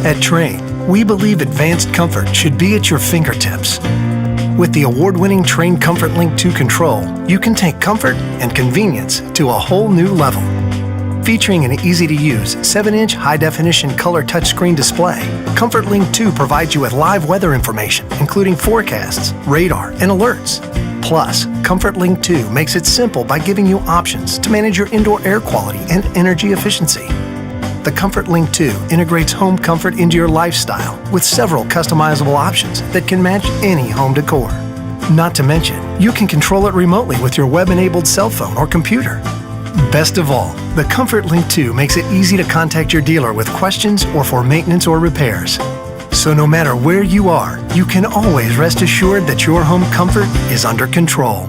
At Trane, we believe advanced comfort should be at your fingertips. With the award-winning Trane Comfort Link 2 control, you can take comfort and convenience to a whole new level. Featuring an easy-to-use 7-inch high-definition color touchscreen display, Comfort Link 2 provides you with live weather information, including forecasts, radar, and alerts. Plus, Comfort Link 2 makes it simple by giving you options to manage your indoor air quality and energy efficiency. The Comfort Link 2 integrates home comfort into your lifestyle with several customizable options that can match any home decor. Not to mention, you can control it remotely with your web-enabled cell phone or computer. Best of all, the Comfort Link 2 makes it easy to contact your dealer with questions or for maintenance or repairs. So no matter where you are, you can always rest assured that your home comfort is under control.